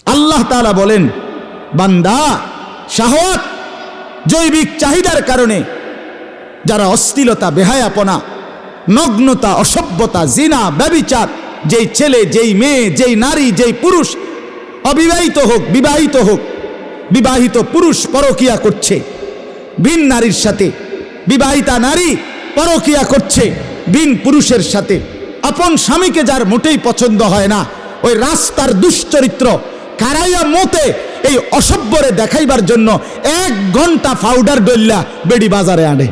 আল্লাহ তাআলা বলেন, বান্দা শাহওয়াত জৈবিক চাহিদার কারণে যারা অশ্লীলতা, বেহায়াপনা, নগ্নতা, অসভ্যতা, জিনা, ব্যভিচার, যেই ছেলে, যেই মেয়ে, যেই নারী, যেই পুরুষ, অবিবাহিত হোক বিবাহিত হোক, বিবাহিত পুরুষ পরকিয়া করছে ভিন নারীর সাথে, বিবাহিতা নারী পরকিয়া করছে ভিন পুরুষের সাথে, আপন স্বামীকে যার মোটেই পছন্দ হয় না, ওই রাস্তার দুশ্চরিত্র কারাইয়া মতে এই অসভ্যরে দেখাইবার জন্য 1 ঘন্টা পাউডার ডল্লা বেডি বাজারে আনে।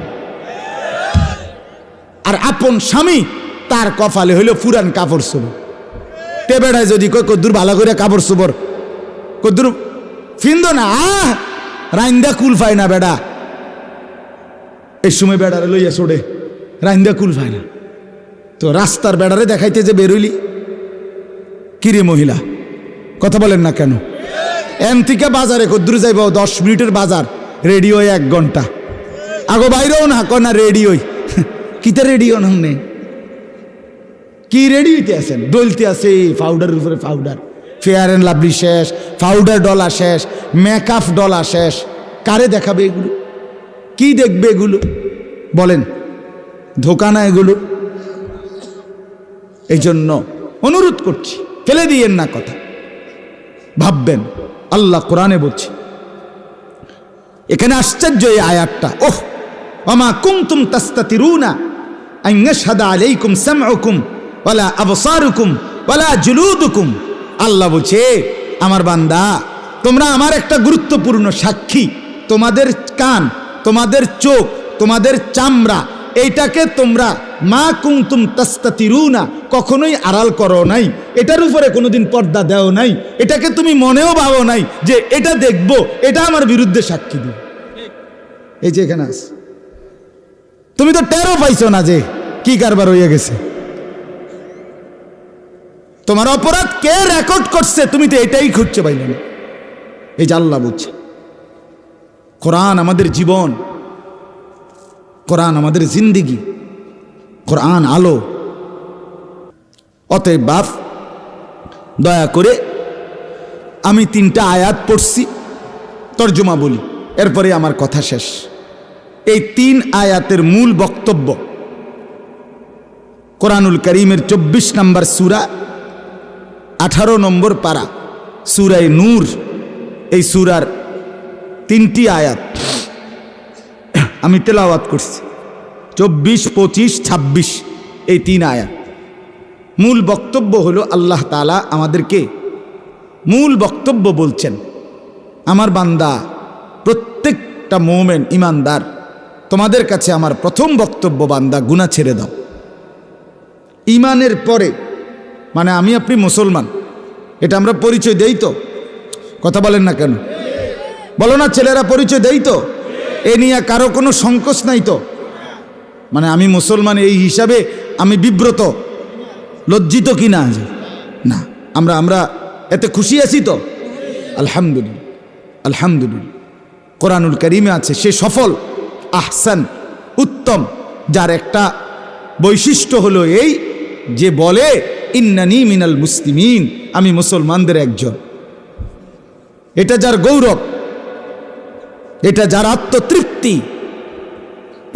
আর আপন স্বামী তার কপালে হইল পুরান কাপড় চোপড়। তে বেড়ায় যদি কই কদ্দুর ভালো করে কাপড় চোপড় কদ্দুর ফিন্দ না, রাইন্দা কুল পায় না বেড়া, এই সময় বেড়ারে লইয়া ছোড়ে, রাইন্দা কুল পায় না। তো রাস্তার বেড়ারে দেখাইতে যে বেরোইলি, কিরে মহিলা, কথা বলেন না কেন? এন থেকে বাজারে কদ্দুর যাইব 10 মিনিটের বাজার, রেডিও 1 ঘন্টা আগো বাইরেও না কয় না রেডিওই। কিতে রেডিও নামনে কি রেডি হইতে আছেন? ডলতে আছে পাউডারের উপরে পাউডার, ফেয়ার অ্যান্ড লাভলি শেষ, পাউডার ডলা শেষ, মেকআপ ডলা শেষ। কারে দেখাবে এগুলো? কি দেখবে এগুলো? বলেন, ধোকা না এগুলো? এই জন্য অনুরোধ করছি, ফেলে দিয়েন না কথা, ভাববেন। আল্লাহ কোরআনে বলছে, এখানে আশ্চর্য এই আয়াতটা, ওহ ওমা কুনতুম তাস্তাতিরুনা আন ইয়াশহাদা আলাইকুম সামউকুম ওয়ালা আবসারুকুম ওয়ালা জুলুদুকুম। আল্লাহ বলছে, আমার বান্দা তোমরা আমার একটা গুরুত্বপূর্ণ সাক্ষী, তোমাদের কান, তোমাদের চোখ, তোমাদের চামড়া, এইটাকে তোমরা মা কুনতুম তাস্তাতিরুনা কখনোই আড়াল করো নাই, এটার উপরে কোনোদিন পর্দা দেও নাই, এটাকে তুমি মনেও ভাবো নাই যে এটা দেখবো, এটা আমার বিরুদ্ধে সাক্ষী দিবে। এই যে এখানে আছে, তুমি তো টেরও পাইছো না যে কি কারবার হয়ে গেছে। তোমার অপরাধ কে রেকর্ড করছে তুমি তো এটাই খুঁজছে পাইলে না। এই যে আল্লাহ বলছে, কোরআন আমাদের জীবন, কোরআন আমাদের জিন্দিগি, কোরআন আলো। অতএব বাপ, দয়া করে আমি 3টা আয়াত পড়ছি, তর্জমা বলি, এরপরে আমার কথা শেষ। এই 3 আয়াতের মূল বক্তব্য কোরআনুল কারীমের 24 নম্বর সূরা, 18 নম্বর পারা, সূরায়ে নূর। এই সূরার 3টি আয়াত আমি তেলাওয়াত করছি, 24, 25, 26, এই 3 আয়াত। মূল বক্তব্য হলো, আল্লাহ তাআলা আমাদেরকে মূল বক্তব্য বলছেন, আমার বান্দা, প্রত্যেকটা মুমিন ইমানদার, তোমাদের কাছে আমার প্রথম বক্তব্য, বান্দা গুনাহ ছেড়ে দাও। ইমানের পরে মানে আমি আপনি মুসলমান, এটা আমরা পরিচয় দেই তো? কথা বলেন না কেন? বলো না, ছেলেরা পরিচয় দেই তো? এ নিয়ে কারো কোনো সংকোচ নাই তো? মানে আমি মুসলমান এই হিসাবে আমি বিব্রত, লজ্জিত কি না? না, আমরা এতে খুশি আছি তো? আলহামদুলিল্লাহ, আলহামদুলিল্লাহ। কোরআনুল কারীমে আছে সে সফল, আহসান, উত্তম, যার একটা বৈশিষ্ট্য হলো এই যে বলে, ইন্নানি মিনাল মুসলিমিন, আমি মুসলমানদের একজন। এটা যার গৌরব, এটা যার আত্মতৃপ্তি,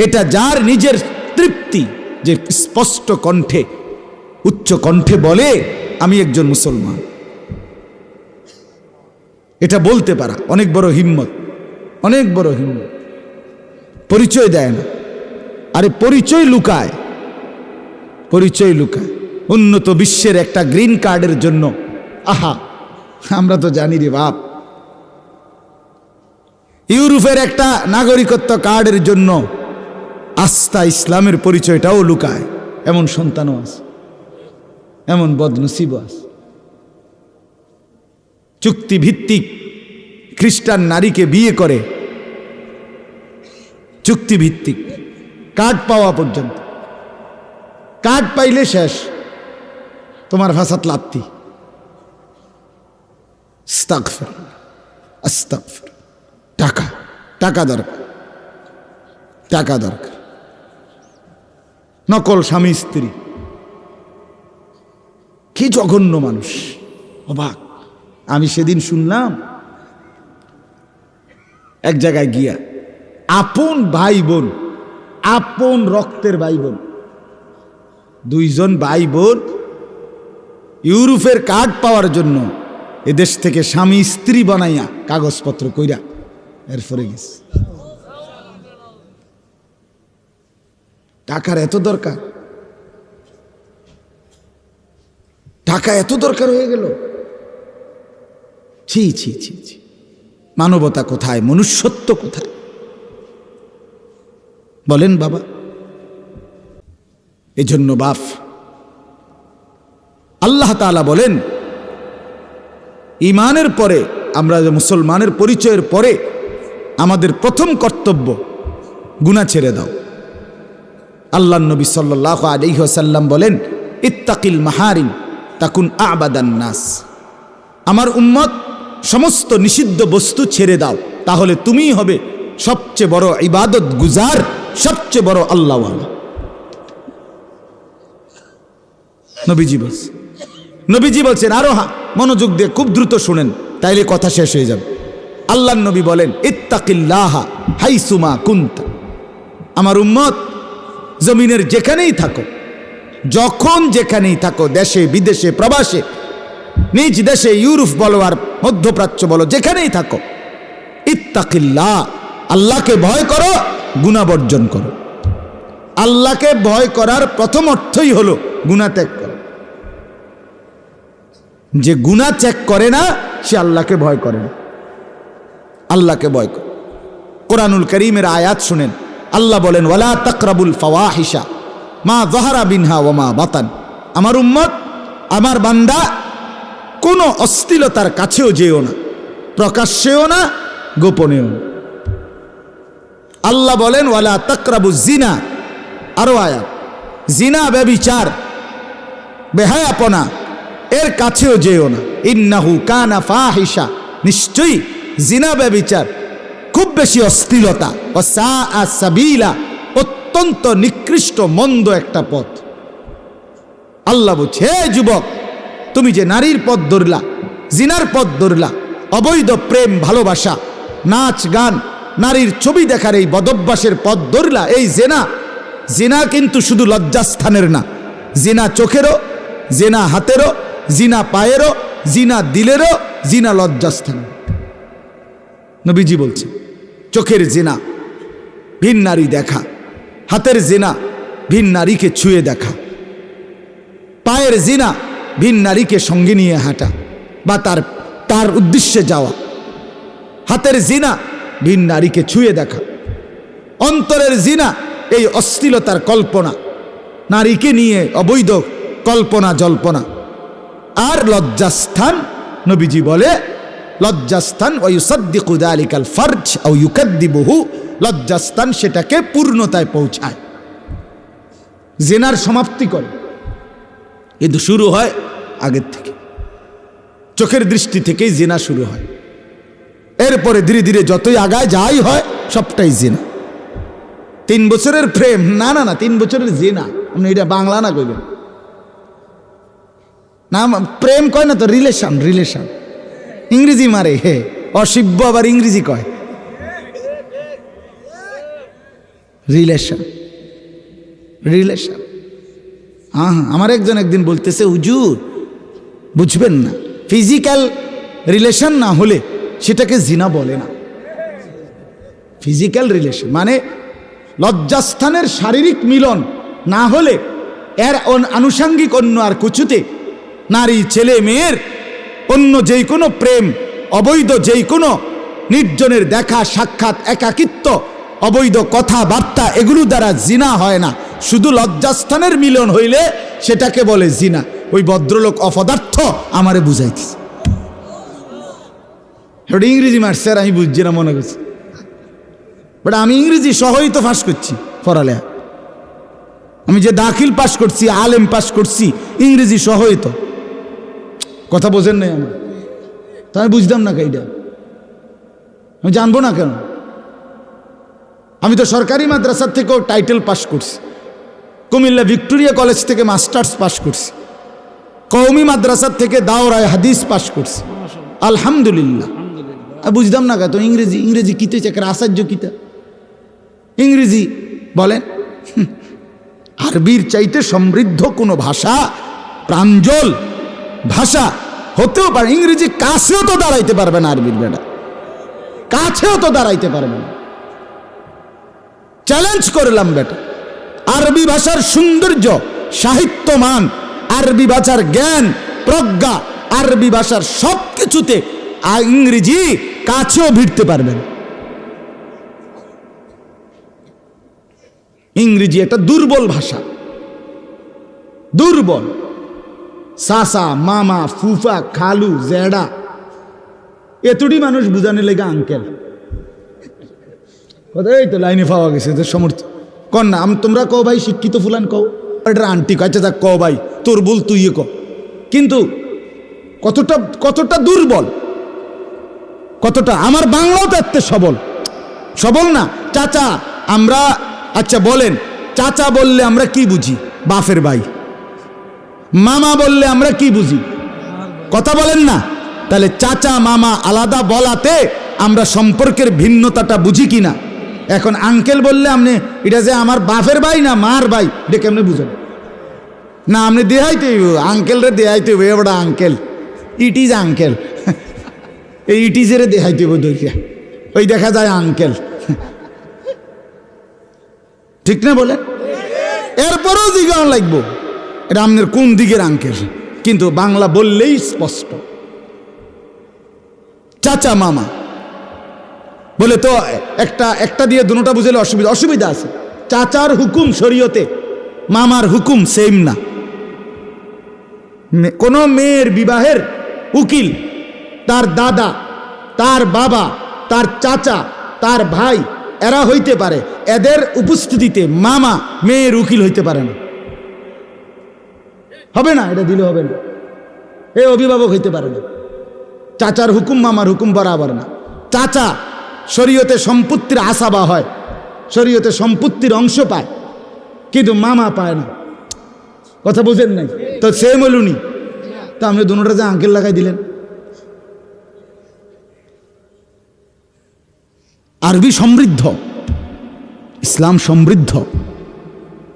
এটা যার নিজের তৃপ্তি, যে স্পষ্ট কণ্ঠে, উচ্চ কণ্ঠে বলে আমি একজন মুসলমান। এটা বলতে পারা অনেক বড় হিম্মত, অনেক বড় হিম্মত। পরিচয় দেয় না, আরে পরিচয় লুকায়, পরিচয় লুকায়। উন্নত বিশ্বের একটা গ্রিন কার্ডের জন্য, আহা আমরা তো জানি রে বাপ, ইউরোপের একটা নাগরিকত্ব কার্ডের জন্য আস্থা ইসলামের পরিচয়টাও লুকায়, এমন সন্তানও আছে, এমন বদনসিবও আছে। চুক্তিভিত্তিক খ্রিস্টান নারীকে বিয়ে করে, চুক্তিভিত্তিক কার্ড পাওয়া পর্যন্ত, কার্ড পাইলে শেষ, তোমার ভাষাত লাত্তি। আস্তাগফির, আস্তাগফির। টাকা, টাকা দরকার, টাকা দরকার। নকল স্বামী স্ত্রী, কি জঘন্য মানুষ, অবাক। আমি সেদিন শুনলাম এক জায়গায় গিয়া আপন ভাই বোন, আপন রক্তের ভাই বোন, দুইজন ভাই বোন ইউরোপের কার্ড পাওয়ার জন্য এদেশ থেকে স্বামী স্ত্রী বানাইয়া কাগজপত্র কইরা এরপরে গেছে। টাকার এত দরকার, টাকা এত দরকার হয়ে গেল। ছি ছি ছি ছি, মানবতা কোথায়, মনুষ্যত্ব কোথায় বলেন বাবা? এজন্য বাপ, আল্লাহ তাআলা বলেন ঈমানের পরে, আমরা মুসলমানের পরিচয়ের পরে আমাদের প্রথম কর্তব্য গুনাহ ছেড়ে দাও। আল্লাহর নবী সাল্লাল্লাহু আলাইহি ওয়াসাল্লাম বলেন ইত্তাকিল মাহারিম তাকুন আবাদান নাস। আমার উম্মত সমস্ত নিষিদ্ধ বস্তু ছেড়ে দাও, তাহলে তুমিই হবে সবচেয়ে বড় ইবাদত গুজার, সবচেয়ে বড় আল্লাহওয়ালা। নবীজি বলছেন, আরো মনোযোগ দিয়ে খুব দ্রুত শুনেন, তাইলে কথা শেষ হয়ে যাবে। আল্লাহর নবী বলেন ইত্তাকিল্লাহা হাইসুমা কুনতা। আমার উম্মত জমিনের যেখানেই থাকো, যখন যেখানেই থাকো, দেশে বিদেশে প্রবাসে, নিজ দেশে ইউরোপ বলো আর মধ্যপ্রাচ্য বলো, যেখানেই থাকো, ইত্তাকিল্লাহ, আল্লাহকে ভয় করো, গুনাহ বর্জন করো। আল্লাহকে ভয় করার প্রথম অর্থই হলো গুনাহ ত্যাগ করা। যে গুনাহ ত্যাগ করে না সে আল্লাহকে ভয় করে না। আল্লাহকে ভয় করে। কোরআনুল কারীমের আয়াত শুনেন, আল্লাহ বলেন ওয়ালা তাকরাবুল ফাওয়াহিশা মা যাহারা বিনহা ওয়া মা বাতান। আমার উম্মত, আমার বান্দা, কোনো অশ্লীলতার কাছেও যেও না, প্রকাশ্যেও না, গোপনেও না। আল্লাহ বলেন ওয়ালা তাকরাবুজ জিনা। আরো আয়াত, জিনা, ব্যভিচার, বেহায়াপনা, এর কাছেও যেও না। ইন্নাহু কানা ফাহিশা, নিশ্চয়ই জিনা ব্যভিচার খুব বেশি অশ্লীলতা, ও সাআ সাবিলা, অত্যন্ত নিকৃষ্ট মন্দ একটা পথ। আল্লাহ বলছে, হে যুবক, তুমি যে নারীর পথ ধরলা, জিনার পথ ধরলা, অবৈধ প্রেম ভালোবাসা, নাচ গান, নারীর ছবি দেখার এই বদভ্যাসের পথ ধরলা, এই জিনা। জিনা কিন্তু শুধু লজ্জাস্থানের না, জিনা চোখেরও, জিনা হাতেরও, জিনা পায়েরও, জিনা দিলেরও, জিনা লজ্জাস্থানের। নবীজি বলছে চোখের জিনা ভিন নারী দেখা, হাতের জিনা ভিন নারীকে ছুঁয়ে দেখা, পায়ের জিনা ভিন নারীকে সঙ্গে নিয়ে হাঁটা বা তার উদ্দেশ্যে যাওয়া, হাতের জিনা ভিন নারীকে ছুঁয়ে দেখা, অন্তরের জিনা এই অশ্লীলতার কল্পনা, নারীকে নিয়ে অবৈধ কল্পনা জল্পনা। আর লজ্জাস্থান, নবীজি বলে লজ্জাস্থান ওয়ায়ুসাদ্দিকু যালিকাল ফারজ আও ইউকাদ্দিবুহু, লজ্জাস্থান সেটাকে পূর্ণতায় পৌঁছায়, জিনার সমাপ্তি করে। কিন্তু শুরু হয় আগের থেকে, চোখের দৃষ্টি থেকেই জিনা শুরু হয়। এরপরে ধীরে ধীরে যতই আগায় যাই হয় সবটাই জিনা। 3 বছরের প্রেম, না না না, 3 বছরের জিনা। আপনি এটা বাংলা না কইবেন না, প্রেম কয় না তো, রিলেশন। রিলেশন ইংরেজি মারে, হে অসিব্য আবার ইংরেজি কয়। Relation, relation. হ্যাঁ, আমার একজন একদিন বলতেছে, হুজুর বুঝবেন না, ফিজিক্যাল রিলেশন না হলে সেটাকে জিনা বলে না। ফিজিক্যাল রিলেশন মানে লজ্জাস্থানের শারীরিক মিলন না হলে এর আনুষঙ্গিক অন্য আর কিছুতে নারী ছেলে মেয়ের অন্য যেই কোনো প্রেম, অবৈধ যেই কোনো নির্জনের দেখা সাক্ষাৎ, একাকিত্ব, অবৈধ কথাবার্তা, এগুলো দ্বারা জিনা হয় না। শুধু লজ্জাস্থানের মিলন হইলে সেটাকে বলে জিনা। ওই ভদ্রলোক অপদার্থ আমারে বুঝাইতেছে, ওটা ইংরেজি মারছে আর আমি বুঝছি না মনে করছি। বাট আমি ইংরেজি সহই তো পাস করছি পড়ালেখা, আমি যে দাখিল পাস করছি, আলেম পাস করছি, ইংরেজি সহই তো। কথা বোঝেন নাই আমার, তো আমি বুঝতাম না এইটা, আমি জানবো না কেন? আমি তো সরকারি মাদ্রাসার থেকেও টাইটেল পাস করছি, কুমিল্লা ভিক্টোরিয়া কলেজ থেকে মাস্টার্স পাস করছি, কওমি মাদ্রাসার থেকে দাওরায়ে হাদিস পাস করছি। আলহামদুলিল্লাহ। বুঝতাম না তো ইংরেজি ইংরেজি কিতে চাকর আশ্চর্য কিতা ইংরেজি বলেন। আরবির চাইতে সমৃদ্ধ কোনো ভাষা, প্রাঞ্জল ভাষা হতেও পারে। ইংরেজি কাছেও তো দাঁড়াইতে পারবে না, আরবির বেটা কাছেও তো দাঁড়াইতে পারবে না। চ্যালেঞ্জ করলাম বেটা, আরবি ভাষার সৌন্দর্য, সাহিত্যমান, আরবি ভাষার জ্ঞান প্রজ্ঞা, আরবি ভাষার সব কিছুতে ইংরেজি কাছেও ভিড়তে পারবেন। ইংরেজি একটা দুর্বল ভাষা, দুর্বল। সাসা, মামা, ফুফা, খালু, জেডা এতটি মানুষ বুঝানে লেগে আঙ্কেল। এই তো লাইনে পাওয়া গেছে সমর্থ কন না। তোমরা কও ভাই শিক্ষিত ফুলান কও, এটা আন্টি কাছে যাক কও ভাই তোর বল তুই ক। কিন্তু কতটা কতটা দুর্বল, কতটা। আমার বাংলাও তো এত সবল, সবল না। চাচা আমরা, আচ্ছা বলেন চাচা বললে আমরা কি বুঝি? বাপের ভাই। মামা বললে আমরা কি বুঝি? কথা বলেন না। তাহলে চাচা মামা আলাদা বলাতে আমরা সম্পর্কের ভিন্নতাটা বুঝি কিনা। এখন আঙ্কেল বললে আপনি এটা যে আমার বাপের ভাই না মার ভাই, এটা কেমনে বুঝেন না? আপনি দেহাইতে আঙ্কেল রে দেহাইতে এবার আঙ্কেল, ইট ইজ আঙ্কেল, এই ইট ইজের দেহাইতে দরিয়া ওই দেখা যায় আঙ্কেল, ঠিক না বলেন? এরপরেও জিজ্ঞাসা লাগবো এটা আপনার কোন দিকের আঙ্কেল। কিন্তু বাংলা বললেই স্পষ্ট চাচা মামা বলে তো একটা দিয়ে দুটোটা বুঝলে অসুবিধা আছে। চাচার হুকুম শরীয়তে, মামার হুকুম সেম না। কোনো মেয়ের বিবাহের উকিল তার দাদা, তার বাবা, তার চাচা, তার ভাই এরা হইতে পারে। এদের উপস্থিতিতে মামা মেয়ের উকিল হইতে পারে না, হবে না, এটা দিলে হবে না। এই অভিভাবক হইতে পারে না। চাচার হুকুম মামার হুকুম বরাবর না। চাচা শরীয়তে সম্পত্তির আসাবা হয়, শরীয়তে সম্পত্তির অংশ পায়, কিন্তু মামা পায় না। কথা বুঝেন নাই তো? সেম হলুনি তা আপনি দুটোটা যে আঙ্কেল লাগাই দিলেন। আরবি সমৃদ্ধ, ইসলাম সমৃদ্ধ,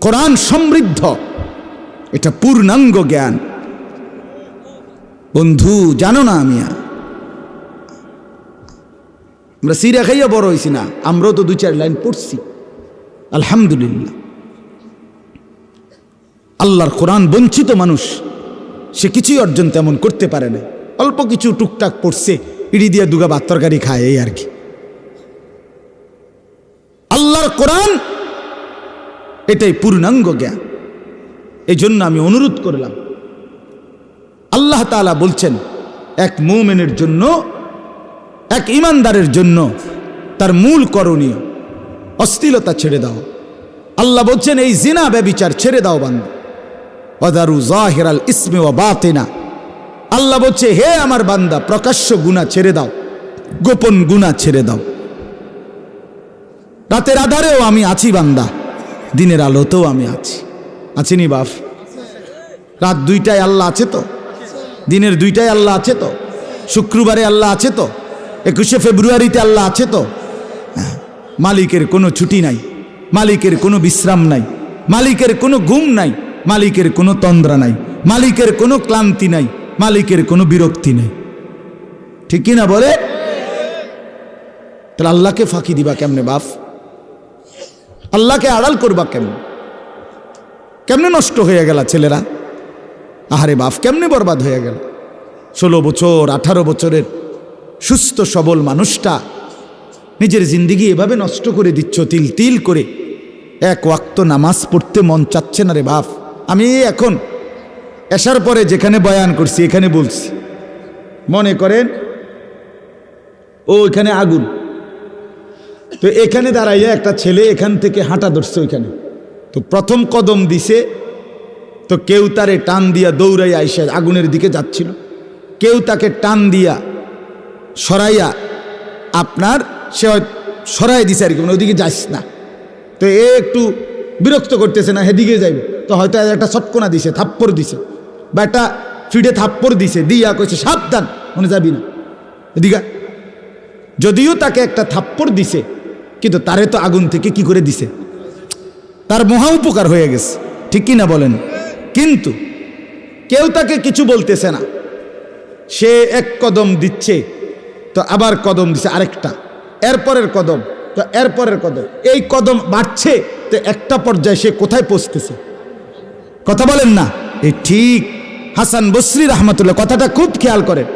কোরআন সমৃদ্ধ, এটা পূর্ণাঙ্গ জ্ঞান। বন্ধু জানো না আমরা সিরা খাইয়া বড় হয়েছি না, আমরাও তো 2-4 লাইন পড়ছি আলহামদুলিল্লাহ। আল্লাহর কোরআন বঞ্চিত মানুষ, সে কিছুই অর্জন তেমন করতে পারে না। অল্প কিছু টুকটাক পড়ছে, ইডি দিয়ে দুগা ভাত তরকারি খায়, এই আর কি। আল্লাহর কোরআন এটাই পূর্ণাঙ্গ জ্ঞান। এই জন্য আমি অনুরোধ করলাম, আল্লাহ তাআলা বলছেন এক মুমিনের জন্য, এক ঈমানদারের জন্য তার মূল করণীয় অশ্লীলতা ছেড়ে দাও। আল্লাহ বলছেন এই জিনা ব্যভিচার ছেড়ে দাও বান্দা। ওয়াদারু যাহিরাল ইসমি ওয়া বাতিনা। আল্লাহ বলছে হে আমার বান্দা, প্রকাশ্য গুনাহ ছেড়ে দাও, গোপন গুনাহ ছেড়ে দাও। রাতের আধারেও আমি আছি বান্দা, দিনের আলোতেও আমি আছি। আছিনি বাপ? রাত 2টায় আল্লাহ আছে তো, দিনের 2টায় আল্লাহ আছে তো, শুক্রবারে আল্লাহ আছে তো, 21শে ফেব্রুয়ারিতে আল্লাহ আছে তো। মালিকের কোনো ছুটি নাই, মালিকের কোনো বিশ্রাম নাই, মালিকের কোনো ঘুম নাই, মালিকের কোনো তন্দ্রা নাই, মালিকের কোনো ক্লান্তি নাই, মালিকের কোনো বিরক্তি নাই। ঠিক কিনা বলে? তাহলে আল্লাহকে ফাঁকি দিবা কেমনে বাপ? আল্লাহকে আড়াল করবা কেমনে? কেমনে নষ্ট হয়ে গেল ছেলেরা? আহারে বাপ, কেমনে বরবাদ হয়ে গেল? 16 বছর 18 বছরের সুস্থ সবল মানুষটা নিজের জিন্দিগি এভাবে নষ্ট করে দিচ্ছ তিল তিল করে। এক ওয়াক্ত নামাজ পড়তে মন চাচ্ছে না রে বাপ। আমি এখন এশার পরে যেখানে বয়ান করছি এখানে বলছি, মনে করেন ওইখানে আগুন, তো এখানে দাঁড়াইয়া একটা ছেলে এখান থেকে হাঁটা ধরছে ওইখানে, তো প্রথম কদম দিছে, তো কেউ তারে টান দিয়া দৌড়াইয়া আইসা আগুনের দিকে যাচ্ছিল, কেউ তাকে টান দিয়া সরাইয়া আপনার সে সরাই দিছে আর কি, মানে ওইদিকে যাইস না। তো এ একটু বিরক্ত করতেছে না, হেদিকে যাইবে, তো হয়তো একটা চটকোনা দিছে, থাপ্পড় দিছে, বা একটা ফিডে থাপ্পড় দিছে, দিয়া কইছে সাবধান মনে যাবি না। এদিকে যদিও তাকে একটা থাপ্পড় দিছে, কিন্তু তারে তো আগুন থেকে কি করে দিছে, তার মহা উপকার হয়ে গেছে, ঠিক কি না বলেন? কিন্তু কেউ তাকে কিছু বলতেছে না, সে এক কদম দিচ্ছে তো আবার কদম দিচ্ছে আরেকটা, এরপরের কদম তো এরপরের কদম, এই কদম বাড়ছে তো একটা পর্যায়ে সে কোথায় পৌঁছতেছে? কথা বলেন না? এই ঠিক হাসান বসরি রহমতুল্লাহ, কথাটা খুব খেয়াল করেন।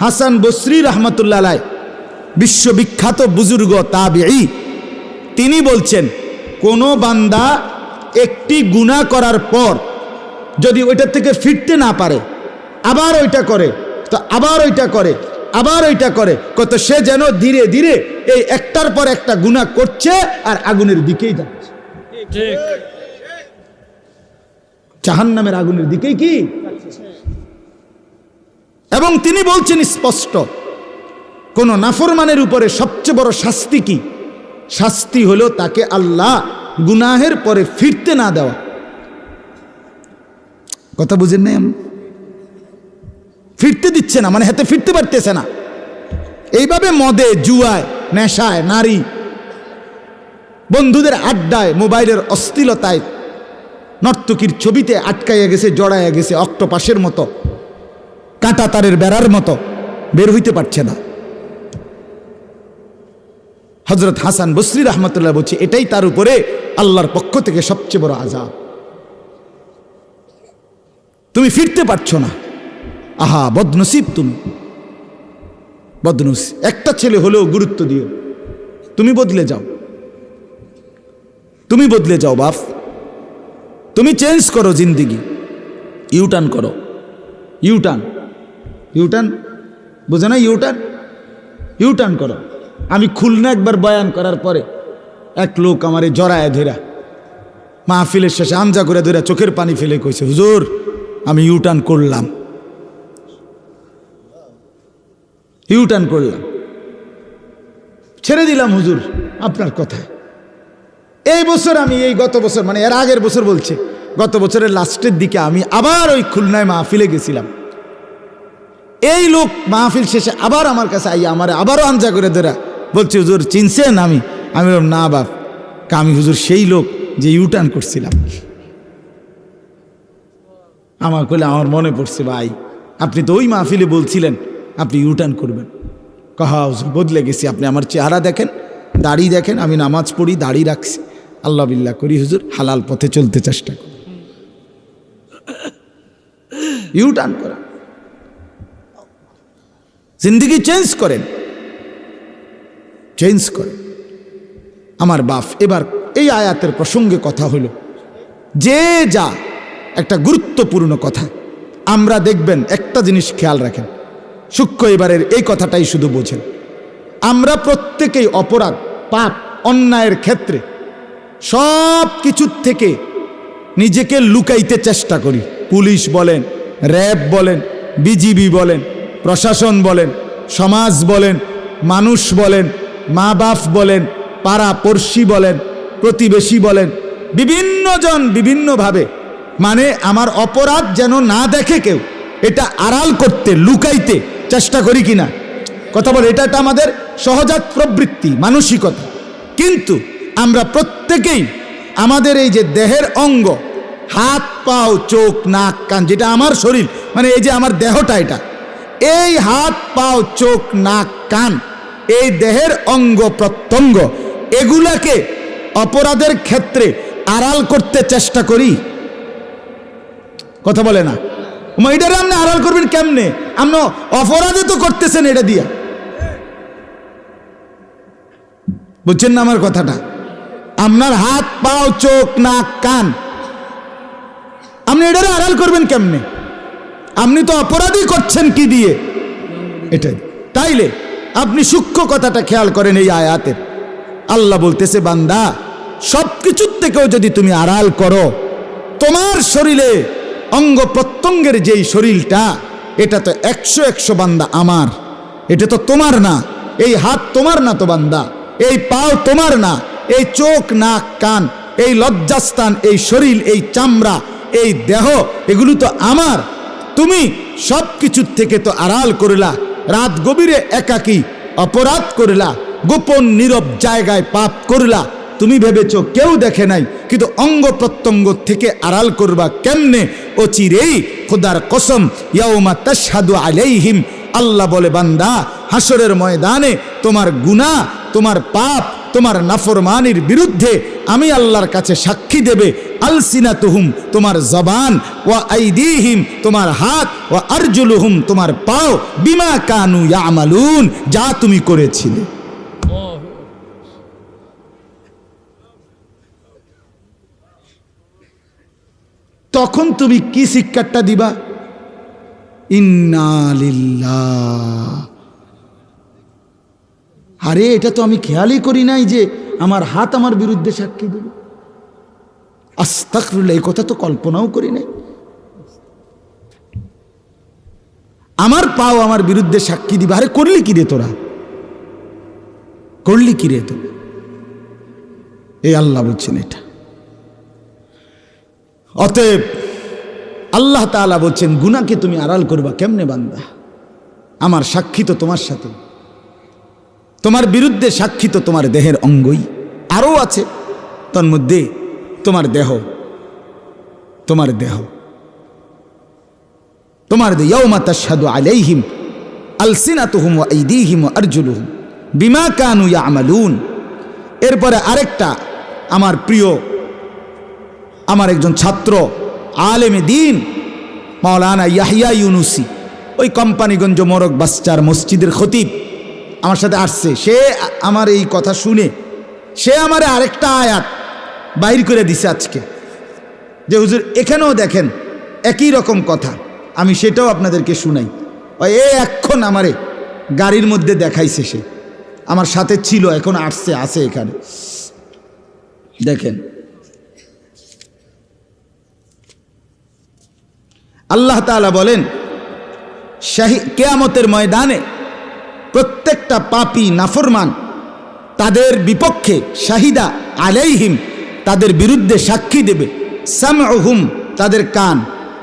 হাসান বসরি রহমতুল্লাহ আলাইহি বিশ্ববিখ্যাত বুজুর্গ তাবিঈ, তিনি বলছেন কোন বান্দা একটি গুনাহ করার পর যদি ওইটা থেকে ফিরতে না পারে, আবার ওইটা করে, তো আবার ওইটা করে, আবার ওইটা করে, কত সে যেন ধীরে ধীরে এই একটার পর একটা গুনাহ করছে আর আগুনের দিকেই যাচ্ছে, জাহান্নামের আগুনের দিকেই কি। এবং তিনি বলছেন স্পষ্ট, কোন নাফরমানের উপরে সবচেয়ে বড় শাস্তি কি? শাস্তি হলো তাকে আল্লাহ গুনাহের পরে ফিরতে না দেওয়া। কথা বুঝেন নাই? ফিরতে দিচ্ছে না, মানে হাতে ফিরতে পারতেছে না। এইভাবে মদে, জুয়ায়, নেশায়, নারী, বন্ধুদের আড্ডায়, মোবাইলের অশ্লীলতায়, নর্তকীর ছবিতে আটকাইয়া গেছে, জড়াইয়া গেছে অক্টোপাসের মতো, কাঁটা তারের বেড়ার মতো, বের হইতে পারছে না। হযরত হাসান বসরি রহমতুল্লাহ বলছে এটাই তার উপরে আল্লাহর পক্ষ থেকে সবচেয়ে বড় আযাব। তুমি ফিরতে পারছো না, আহা বদনসিব তুমি, বদনসিব। একটা ছেলে হলেও গুরুত্ব দিও, তুমি বদলে যাও, তুমি বদলে যাও বাপ, তুমি চেঞ্জ করো জিন্দিগি, ইউটার্ন করো, ইউটার্ন, ইউটার্ন বোঝে না? ইউটার্ন, ইউটার্ন করো। আমি খুলনা একবার বয়ান করার পরে এক লোক আমারে জড়ায় ধরা, মাহফিলের শেষে আমজা করে ধরে চোখের পানি ফেলে কইছে, হুজুর আমি ইউটার্ন করলাম, ইউটার্ন করলাম, ছেড়ে দিলাম হুজুর আপনার কথায়। এই বছর আমি, এই গত বছর মানে এর আগের বছর বলছে, গত বছরের লাস্টের দিকে আমি আবার ওই খুলনায় মাহফিলে গেছিলাম। এই লোক মাহফিল শেষে আবার আমার কাছে আইয়া আমার আবারও আঞ্জা করে ধরা বলছে, হুজুর চিনছেন? আমি বললাম না বাপ, আমি হুজুর সেই লোক যে ইউটার্ন করছিলাম। আমার কইলে আমার মনে পড়ছে, ভাই আপনি তো ওই মাহফিলে বলছিলেন আপনি ইউটার্ন করবেন। কহা হুজুর বদলে গেছি, আপনি আমার চেহারা দেখেন, দাড়ি দেখেন, আমি নামাজ পড়ি, দাড়ি রাখছি, আল্লাহ বিল্লাহ করি হুজুর, হালাল পথে চলতে চেষ্টা করি। ইউটার্ন করা, জিন্দিগি চেঞ্জ করেন, চেঞ্জ করেন আমার বাপ। এবার এই আয়াতের প্রসঙ্গে কথা হলো, যে যা একটা গুরুত্বপূর্ণ কথা। আমরা দেখবেন একটা জিনিস খেয়াল রাখেন, সূক্ষ্ম এবারের এই কথাটাই শুধু বোঝেন, আমরা প্রত্যেকেই অপরাধ, পাপ, অন্যায়ের ক্ষেত্রে সব কিছুর থেকে নিজেকে লুকাইতে চেষ্টা করি। পুলিশ বলেন, র্যাব বলেন, বিজিবি বলেন, প্রশাসন বলেন, সমাজ বলেন, মানুষ বলেন, মা বাপ বলেন, পাড়া পড়শি বলেন, প্রতিবেশী বলেন, বিভিন্ন জন বিভিন্নভাবে, মানে আমার অপরাধ যেন না দেখে কেউ, এটা আড়াল করতে, লুকাইতে চেষ্টা করি কিনা? কথা বলে, এটা আমাদের সহজাত প্রবৃত্তি, মানসিকতা। কিন্তু আমরা প্রত্যেকেই আমাদের এই যে দেহের অঙ্গ, হাত, পাও, চোখ, নাক, কান, যেটা আমার শরীর, মানে এই যে আমার দেহটা, এটা এই হাত, পাও, চোখ, নাক, কান, এই দেহের অঙ্গ প্রত্যঙ্গ, এগুলাকে অপরাধের ক্ষেত্রে আড়াল করতে চেষ্টা করি। কথা বলে না? এটারে আপনি আড়াল করবেন কেমনে? আপনি অপরাধে তো করতেছেন এটা দিয়া, বুঝছেন না আমার কথাটা? আপনার হাত, পাও, চোখ, নাক, কান, আপনি এটারে আড়াল করবেন কেমনে? আপনি তো অপরাধই করছেন কি দিয়ে? এটাই। তাইলে আপনি সূক্ষ্ম কথাটা খেয়াল করেন, এই আয়াতের আল্লাহ বলতেছে, বান্দা সব কিছুর থেকেও যদি তুমি আড়াল করো, তোমার শরীরে অঙ্গ প্রত্যঙ্গের যেই শরীরটা, এটা তো 100 বান্দা আমার, এটা তো তোমার না। এই হাত তোমার না তো বান্দা, এই পাও তোমার না, এই চোখ, নাক, কান, এই লজ্জাস্থান, এই শরীর, এই চামড়া, এই দেহ, এগুলো তো আমার। তুমি সব কিছুর থেকে তো আড়াল করলা, রাত গভীরে একাকী অপরাধ করলা, গোপন নীরব জায়গায় পাপ করলা, তুমি ভেবেছ কেউ দেখে নাই, কিন্তু অঙ্গ প্রত্যঙ্গ থেকে আড়াল করবা কেমনে? অচিরেই খোদার কসম, ইয়াউমা তাশহাদু আলাইহিম, আল্লাহ বলে বান্দা হাসরের ময়দানে তোমার গুনাহ, তোমার পাপ, তোমার নাফরমানির বিরুদ্ধে আমি আল্লাহর কাছে সাক্ষী দেবে। আলসিনাতুহুম, তোমার জবান, ওয়া আইদিহিম, তোমার হাত, ওয়া আরজুলুহুম, তোমার পাও, বিমা কানু ইয়ামালুন, যা তুমি করেছিলে। তখন তুমি কি শিক্ষাটা দিবা? ইন্না লিল্লাহ। আরে এটা তো আমি খেয়ালই করি নাই যে আমার হাত আমার বিরুদ্ধে সাক্ষী দেবে। আস্তাগফিরুল্লাহ, এই কথা তো কল্পনাও করি নাই। আমার পাও আমার বিরুদ্ধে সাক্ষী দিবে। আরে করলি কি রে তোরা, করলি কি রে তো? এই আল্লাহ বলছেন এটা। অতএব আল্লাহ তাআলা বলছেন গুনাহকে তুমি আড়াল করবা কেমনে বান্দা? আমার সাক্ষী তো তোমার সাথে, তোমার বিরুদ্ধে সাক্ষী তো তোমার দেহের অঙ্গই, আরও আছে তার মধ্যে তোমার দেহ, তোমার দেহ, তোমার দেহ। ইয়াউমা তাশহাদু আলাইহিম আলসিনাতুহুম ওয়া আইদিহিম ওয়া আরজুলুহুম বিমা কানু ইয়ামালুন। এরপরে আরেকটা আমার প্রিয়, আমার একজন ছাত্র আলেমে দিন মাওলানা ইয়াহিয়া ইউনুসি, ওই কোম্পানিগঞ্জ মোরগ বাচ্চার মসজিদের খতিব, আমার সাথে আসছে। সে আমার এই কথা শুনে সে আমারে আরেকটা আয়াত বাইর করে দিছে আজকে, যে হুজুর এখানেও দেখেন একই রকম কথা, আমি সেটাও আপনাদেরকে শুনাই। ওই এখন আমারে গাড়ির মধ্যে দেখাইছে, সে আমার সাথে ছিল, এখন আসছে, আছে এখানে, দেখেন। আল্লাহ তাআলা বলেন কিয়ামতের ময়দানে প্রত্যেকটা পাপী নাফরমান তাদের বিপক্ষে শাহিদা আলাইহিম, তাদের বিরুদ্ধে সাক্ষী দেবে। সামউহুম, তাদের কান,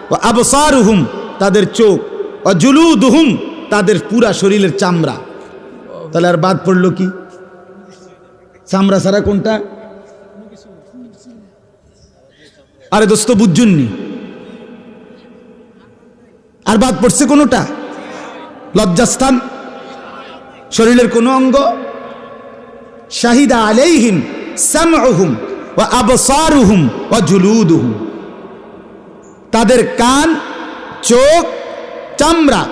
ওয়া আবসারুহুম, তাদের চোখ, ওয়া জুলুদুহুম, তাদের পুরা শরীরের চামড়া। তাহলে আর বাদ পড়লো কি? চামড়া ছাড়া কোনটা? আরে দোস্ত বুঝুননি, আর বাদ পড়ছে কোনোটা? লজ্জাস্থান, শরীরের কোন অঙ্গ? শাহিদা আলাইহিম সামউহুম ওয়া আবসারুহুম ওয়া জুলুদুহুম, তাদের কান, চোখ, চামড়া,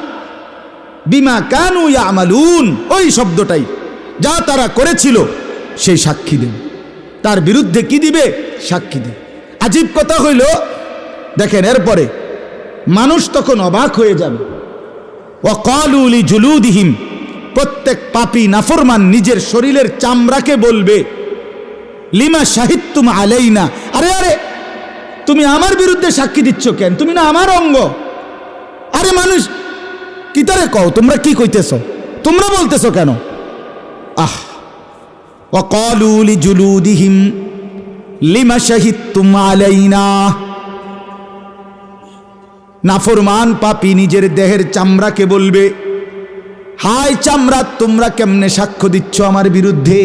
বিমা কানু ইয়ামালুন, ওই শব্দটাই, যা তারা করেছিল সেই সাক্ষী দেবে। তার বিরুদ্ধে কি দিবে? সাক্ষী দেবে। আজীব কথা হইল, দেখেন এরপরে মানুষ তখন অবাক হয়ে যাবে। ওয়া ক্বালু লিজুলুদিহিম, প্রত্যেক পাপী নাফরমান নিজের শরীরের চামড়াকে বলবে, লিমা শাহিদতুম আলাইনা, আরে আরে তুমি আমার বিরুদ্ধে সাক্ষী দিচ্ছ কেন? তুমি না আমার অঙ্গ। আরে মানুষ কি তারে কও, তোমরা কি কইতেছ, তোমরা বলতেছ কেন? আহ, ওয়া ক্বালু লিজুলুদিহিম লিমা শাহিদতুম আলাইনা, নাফরমান পাপী নিজের দেহের চামড়াকে বলবে, হাই চামড়া, তোমরা কেমনে সাক্ষ্য দিচ্ছ আমার বিরুদ্ধে?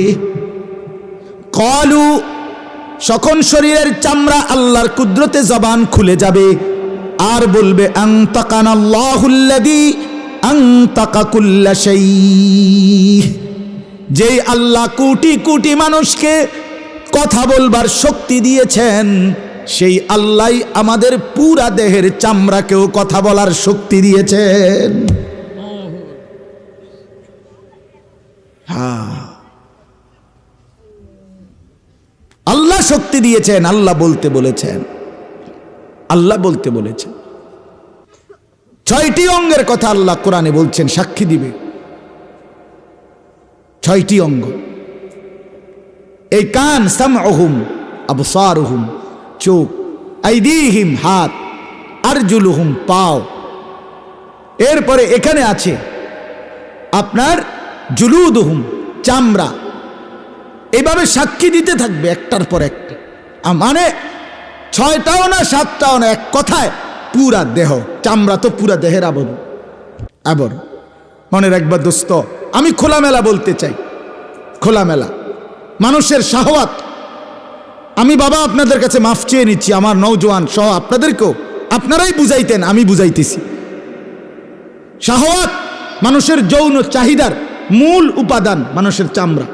ক্বালু, সকল শরীরের চামড়া আল্লাহর কুদরতে জবান খুলে যাবে আর বলবে, আনতাকানাল্লাহুল্লাযী আনতাকা কুল্লা শাই, যেই আল্লাহ কোটি কোটি মানুষকে কথা বলবার শক্তি দিয়েছেন, সেই আল্লাহ আমাদের পুরা দেহের চামড়াকেও কথা বলার শক্তি দিয়েছেন। আল্লাহ শক্তি দিয়েছেন, আল্লাহ বলতে বলেছেন, আল্লাহ বলতে বলেছেন। 6টি অঙ্গের কথা আল্লাহ কোরআনে বলছেন সাক্ষী দিবে। 6টি অঙ্গ, এই কান, সামউহুম, আবসারুহুম, চোখ, আইদিহিম, হাত, আরজুলুহুম, পাও। এরপরে এখানে আছে আপনার জুলুদুহুম, চামড়া। এইভাবে সাক্ষী দিতে থাকবে একটার পর একটা, মানে 6টাও না 7টাও না, এক কথায় পুরা দেহ। চামড়া তো পুরা দেহের আবরণ। মনে রাখবা দোস্ত, আমি খোলামেলা বলতে চাই, খোলামেলা মানুষের শাহওয়াত। আমি বাবা আপনাদের কাছে মাফ চেয়ে নিচ্ছি, আমার নওজোয়ান সহ আপনাদেরকেও, আপনারাই বুঝাইতেন, আমি বুঝাইতেছি। শাহওয়াত মানুষের যৌন চাহিদার মূল উপাদান মানুষের চামড়া।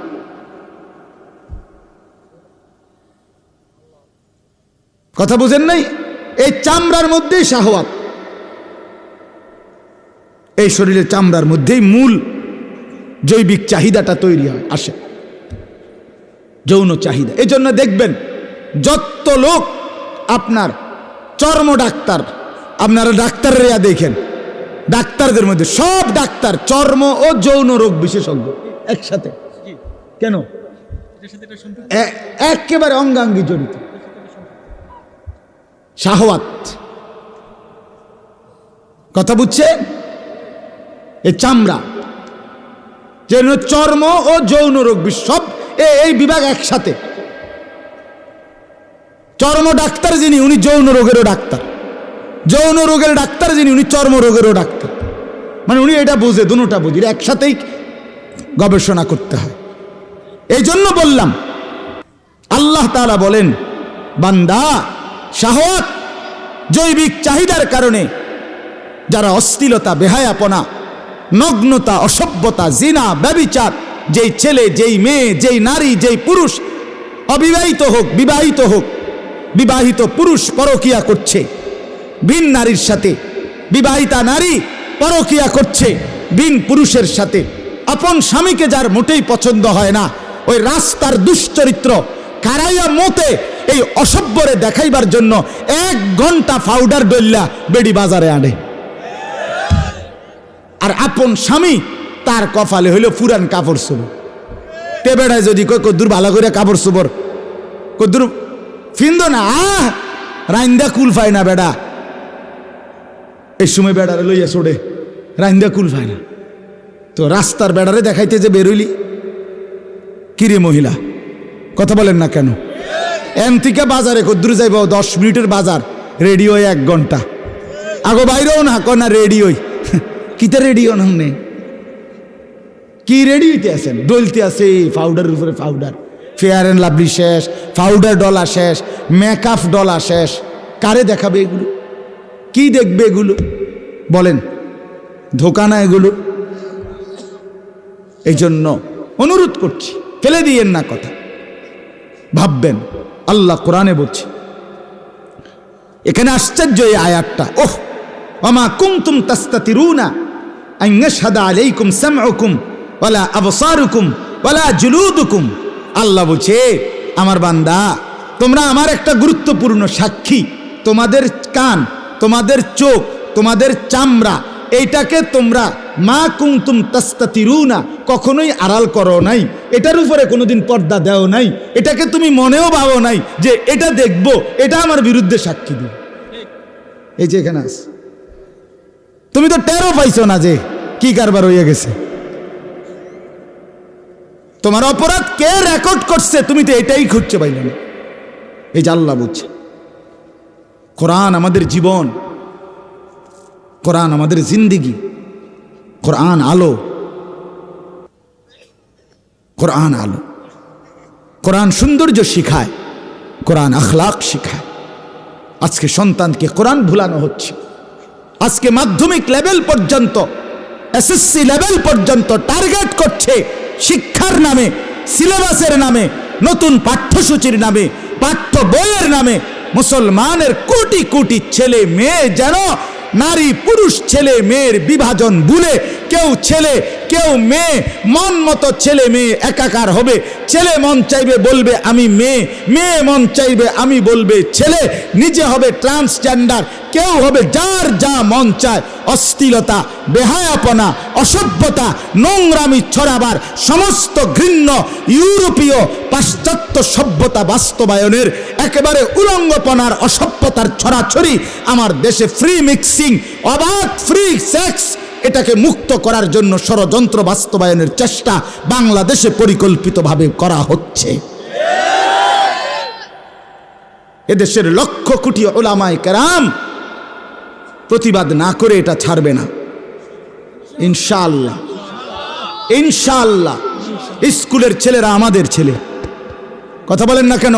কথা বুঝেন নাই? এই চামড়ার মধ্যেই শাহওয়াত, এই শরীরের চামড়ার মধ্যেই মূল জৈবিক চাহিদাটা তৈরি হয়, আসে যৌন চাহিদা। এই জন্য দেখবেন যত লোক আপনার চর্ম ডাক্তার, আপনারা ডাক্তাররা দেখেন, ডাক্তারদের মধ্যে সব ডাক্তার চর্ম ও যৌন রোগ বিশেষজ্ঞ একসাথে। কেন? একেবারে অঙ্গাঙ্গি জড়িত। শাহওয়াত, কথা বুঝছেন? এই চামড়া যেন চর্ম ও যৌন রোগ সব এই বিভাগ একসাথে। চর্ম ডাক্তার যিনি, উনি যৌন রোগেরও ডাক্তার, যৌন রোগের ডাক্তার যিনি, উনি চর্ম রোগেরও ডাক্তার। মানে উনি এটা বুঝে, দুটোটা বুঝি, একসাথেই গবেষণা করতে হয়। এই জন্য বললাম, আল্লাহ তাআলা বলেন, বান্দা শাহওয়াত জৈবিক চাহিদার কারণে যারা অশ্লীলতা, বেহায়াপনা, নগ্নতা, অসভ্যতা, জিনা, ব্যভিচার, যেই ছেলে, যেই মেয়ে, যেই নারী, যেই পুরুষ, অবিবাহিত হোক বিবাহিত হোক, বিবাহিত পুরুষ পরকিয়া করছে ভিন নারীর সাথে, বিবাহিতা নারী পরকিয়া করছে ভিন পুরুষের সাথে, আপন স্বামীকে যার মোটেই পছন্দ হয় না, ওই রাস্তার দুশ্চরিত্র কারাইয়া মতে এই অসভ্যরে দেখাইবার জন্য 1 ঘন্টা পাউডার ডল্লা বেডি বাজারে আনে। আর আপন স্বামী তার কপালে হইল পুরান কাপড় চোপড়। তে বেড়ায় যদি কই কদ্দুর ভালো করে কাপড় চোপড় কদ্দুর ফিন্দ না, রাইন্দা কুল পায় না বেড়া, এই সময় বেড়ারে লইয়া ছোড়ে, রাইন্দা কুল পায় না। তো রাস্তার বেড়ারে দেখাইতে যে বেরোইলি, কিরে মহিলা, কথা বলেন না কেন? এম থেকে বাজারে কদ্দুর যাইব 10 মিনিটের বাজার, রেডিও 1 ঘন্টা আগো বাইরেও না, কয় না রেডিওই। কিতে রেডিও নামনে কি রেডি হইতে আছেন? ডলতে আছে পাউডারের উপরে পাউডার, ফেয়ার অ্যান্ড লাভলি শেষ, পাউডার ডলা শেষ, মেকআপ ডলা শেষ। কারে দেখাবে এগুলো? কি দেখবে এগুলো? বলেন, ধোকা না এগুলো? এই জন্য অনুরোধ করছি, ফেলে দিয়েন না কথা, ভাববেন। আল্লাহ কোরআনে বলছে, এখানে আশ্চর্য এই আয়াতটা, ওহ ওমা কুনতুম তাস্তাতিরুনা আন ইয়াশহাদা আলাইকুম সামউকুম ওয়ালা আবসারুকুম ওয়ালা জুলুদুকুম। আল্লাহ বলছে, আমার বান্দা, তোমরা আমার একটা গুরুত্বপূর্ণ সাক্ষী, তোমাদের কান, তোমাদের চোখ, তোমাদের চামড়া, এইটাকে তোমরা মা কুনতুম তাস্তাতিরুনা কখনোই আড়াল করো নাই, এটার উপরে কোনোদিন পর্দা দেও নাই, এটাকে তুমি মনেও ভাবো নাই যে এটা দেখবো, এটা আমার বিরুদ্ধে সাক্ষী দিবে। এই যে এখানে আছে, তুমি তো টেরও পাইছো না যে কি কারবার হয়ে গেছে। তোমার অপরাধ কে রেকর্ড করছে, তুমি তো এটাই খুঁজছে পাইলে না। এই যে আল্লাহ বলছে, কোরআন আমাদের জীবন, কোরআন আমাদের জিন্দিগি, কোরআন আলো, কোরআন আলো, কোরআন সৌন্দর্য শিখায়, কোরআন আখলাক শিখায়। আজকে সন্তানকে কোরআন ভুলানো হচ্ছে। আজকে মাধ্যমিক লেভেল পর্যন্ত, এসএসসি লেভেল পর্যন্ত টার্গেট করছে শিক্ষার নামে, সিলেবাসের নামে, নতুন পাঠ্যসূচির নামে, পাঠ্য বইয়ের নামে মুসলমানের কোটি কোটি ছেলে মেয়ে যেন নারী পুরুষ ছেলে মেয়ের বিভাজন ভুলে কেউ ছেলে কেউ মেয়ে, মন মতো ছেলে মেয়ে একাকার হবে। ছেলে মন চাইবে বলবে আমি মেয়ে, মেয়ে মন চাইবে আমি বলবে ছেলে, নিজে হবে ট্রান্সজেন্ডার, কেউ হবে যার যা মন চায়। অশ্লীলতা, বেহায়াপনা, অসভ্যতা, নোংরামি ছড়াবার সমস্ত ঘৃণ্য ইউরোপীয় পাশ্চাত্য সভ্যতা বাস্তবায়নের একেবারে উলঙ্গপনার অসভ্যতার ছড়াছড়ি আমার দেশে ফ্রি মিক্সিং, অবাধ ফ্রি সেক্স, এটাকে মুক্ত করার জন্য ষড়যন্ত্র বাস্তবায়নের চেষ্টা বাংলাদেশে পরিকল্পিতভাবে করা হচ্ছে। এদেশের লক্ষ কোটি উলামায়ে কেরাম প্রতিবাদ না করে এটা ছাড়বে না ইনশাআল্লাহ। ইনশাআল্লাহ স্কুলের ছেলেরা আমাদের ছেলে। কথা বলেন না কেন?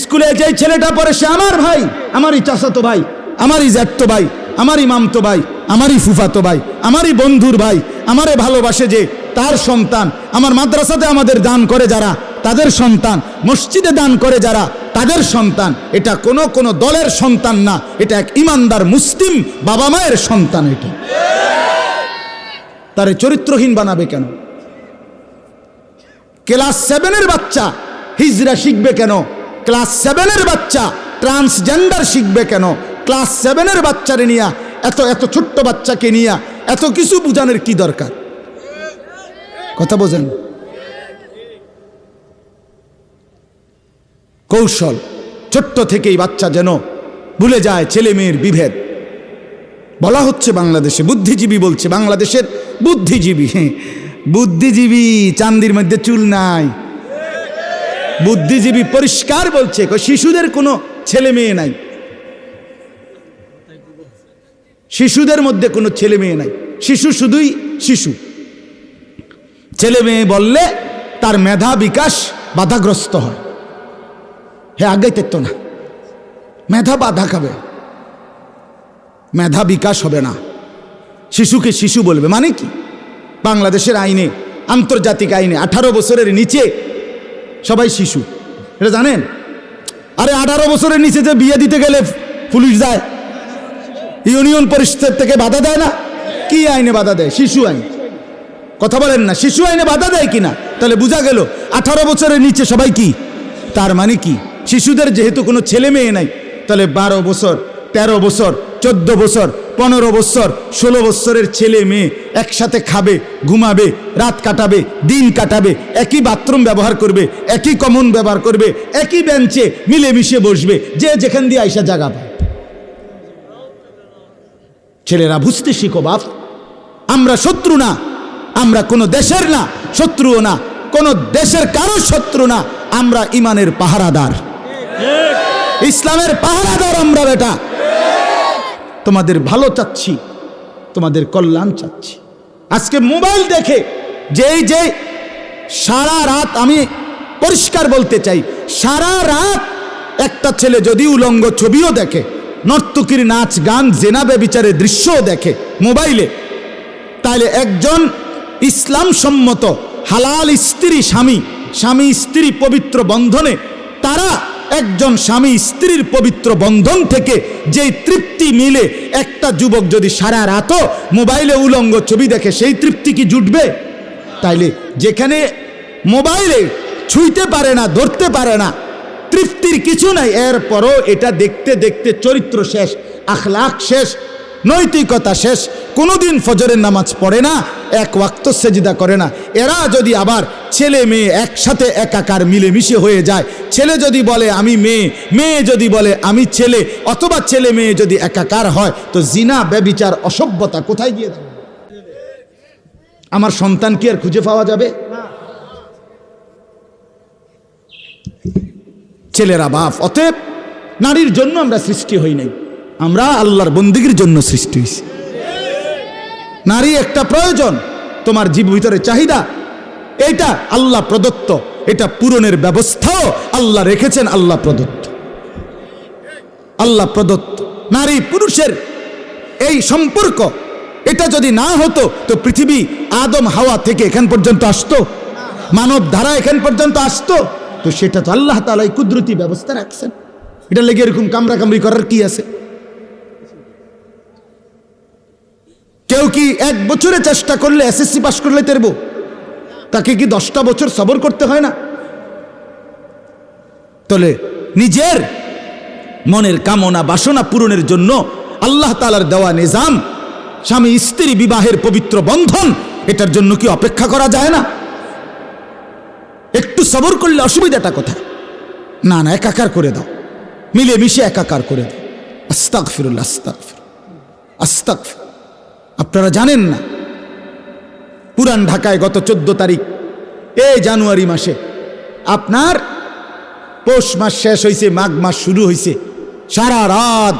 স্কুলে যে ছেলেটা পড়ে সে আমার ভাই, আমারই চাচাতো ভাই, আমারই জ্যাঠতো ভাই, আমারই মামতো ভাই, আমারই ফুফাতো ভাই, আমারই বন্ধুর ভাই, আমারে ভালোবাসে যে তার সন্তান। আমার মাদ্রাসাতে আমাদের দান করে যারা তাদের সন্তান, মসজিদে দান করে যারা তাদের সন্তান। এটা কোনো দলের সন্তান না, এটা এক ইমানদার মুসলিম বাবা মায়ের সন্তান। এটা তারে চরিত্রহীন বানাবে কেন? ক্লাস 7-এর বাচ্চা হিজরা শিখবে কেন? ক্লাস 7-এর বাচ্চা ট্রান্সজেন্ডার শিখবে কেন? ক্লাস 7-এর বাচ্চারে নিয়ে এত ছোট্ট বাচ্চাকে নিয়ে এত কিছু বুঝানোর কি দরকার? কথা বোঝেন? কৌশল ছোট্ট থেকেই বাচ্চা যেন ভুলে যায় ছেলে মেয়ের বিভেদ। বলা হচ্ছে বাংলাদেশে বুদ্ধিজীবী বলছে, বাংলাদেশের বুদ্ধিজীবী, বুদ্ধিজীবী চান্দির মধ্যে চুল নাই। বুদ্ধিজীবী পরিষ্কার বলছে শিশুদের কোনো ছেলে মেয়ে নাই, শিশুদের মধ্যে কোনো ছেলে মেয়ে নাই। শিশু শুধুই শিশু। ছেলে মেয়ে বললে তার মেধা বিকাশ বাধাগ্রস্ত হয়। হে আগাইতে তো না, মেধা বাধা খাবে, মেধা বিকাশ হবে না। শিশুকে শিশু বলবে মানে কি? বাংলাদেশের আইনে, আন্তর্জাতিক আইনে 18 বছরের নিচে সবাই শিশু, এটা জানেন? আরে 18 বছরের নিচে যে বিয়ে দিতে গেলে পুলিশ যায়, ইউনিয়ন পরিষদ থেকে বাধা দেয় না? কি আইনে বাধা দেয়? শিশু আইন। কথা বলেন না, শিশু আইনে বাধা দেয় কিনা? তাহলে বোঝা গেল 18 বছরের নিচে সবাই কি। তার মানে কি? শিশুদের যেহেতু কোনো ছেলে মেয়ে নাই, তাহলে 12 বছর, 13 বছর, 14 বছর, 15 বছর, 16 বছরের ছেলে মেয়ে একসাথে খাবে, ঘুমাবে, রাত কাটাবে, দিন কাটাবে, একই বাথরুম ব্যবহার করবে, একই কমন ব্যবহার করবে, একই বেঞ্চে মিলেমিশে বসবে, যে যেখান দিয়ে আইসা জায়গা পায়। ছেলেরা বুঝতে শিখো বাপ, আমরা শত্রু না, আমরা কোনো দেশের না শত্রুও না, কোনো দেশের কারো শত্রু না, আমরা ইমানের পাহারাদার, ইসলামের পাহারাদার আমরা। বেটা তোমাদের ভালো চাচ্ছি, তোমাদের কল্যাণ চাচ্ছি। আজকে মোবাইল দেখে যে সারা রাত, আমি পরিষ্কার বলতে চাই, সারা রাত একটা ছেলে যদি উলঙ্গ ছবিও দেখে, নর্তকীর নাচ গান, জেনা ব্যভিচারের দৃশ্যও দেখে মোবাইলে, তাহলে একজন ইসলাম সম্মত হালাল স্ত্রী স্বামী স্ত্রী পবিত্র বন্ধনে, তারা একজন স্বামী স্ত্রীর পবিত্র বন্ধন থেকে যে তৃপ্তি মিলে, একটা যুবক যদি সারা রাতও মোবাইলে উলঙ্গ ছবি দেখে, সেই তৃপ্তি কি জুটবে? তাইলে যেখানে মোবাইলে ছুঁইতে পারে না, ধরতে পারে না, তৃপ্তির কিছু নাই, এরপরও এটা দেখতে দেখতে চরিত্র শেষ, আখলাক শেষ, নৈতিকতা শেষ, কোনোদিন ফজরের নামাজ পড়ে না, এক ওয়াক্ত সেজদা করে না। এরা যদি আবার ছেলে মেয়ে একসাথে একাকার মিলেমিশে হয়ে যায়, ছেলে যদি বলে আমি মেয়ে, মেয়ে যদি বলে আমি ছেলে, অথবা ছেলে মেয়ে যদি একাকার হয়, তো জিনা, ব্যভিচার, অসভ্যতা কোথায় গিয়ে দাঁড়াবে? আমার সন্তান কি আর খুঁজে পাওয়া যাবে? ছেলেরা বাপ। অতএব নারীর জন্য আমরা সৃষ্টি হই নাই, আমরা আল্লাহর বন্দেগীর জন্য সৃষ্টি হয়েছি। নারী একটা প্রয়োজন, তোমার জীব ভিতরে চাহিদা, এটা আল্লাহ প্রদত্ত, এটা পূরণের ব্যবস্থাও আল্লাহ রেখেছেন, আল্লাহ প্রদত্ত, আল্লাহ প্রদত্ত। নারী পুরুষের এই সম্পর্ক, এটা যদি না হতো তো পৃথিবী আদম হাওয়া থেকে এখান পর্যন্ত আসতো, মানব ধারা এখান পর্যন্ত আসতো? তো সেটা তো আল্লাহ তাআলা এই কুদরতি ব্যবস্থা রাখছেন। এটা লেগে এরকম কামড়াকামড়ি করার কি আছে? কেউ কি 1 বছরে চেষ্টা করলে এসএসসি পাস করলে তেরব? তাকে কি 10টা বছর সবর করতে হয় না? তাহলে নিজের মনের কামনা বাসনা পূরণের জন্য আল্লাহ তাআলার দেওয়া নিজাম, স্বামী স্ত্রী বিবাহের পবিত্র বন্ধন, এটার জন্য কি অপেক্ষা করা যায় না? একটু সবর করলে অসুবিধাটা কোথায়? না না, একাকার করে দাও, মিলেমিশে একাকার করে দাও। আস্তাগফিরুল্লাহ, আস্তাগফির। আপনারা জানেন না, পুরান ঢাকায় গত 14 তারিখ এই জানুয়ারি মাসে, আপনার পৌষ মাস শেষ হয়েছে, মাঘ মাস শুরু হয়েছে, সারা রাত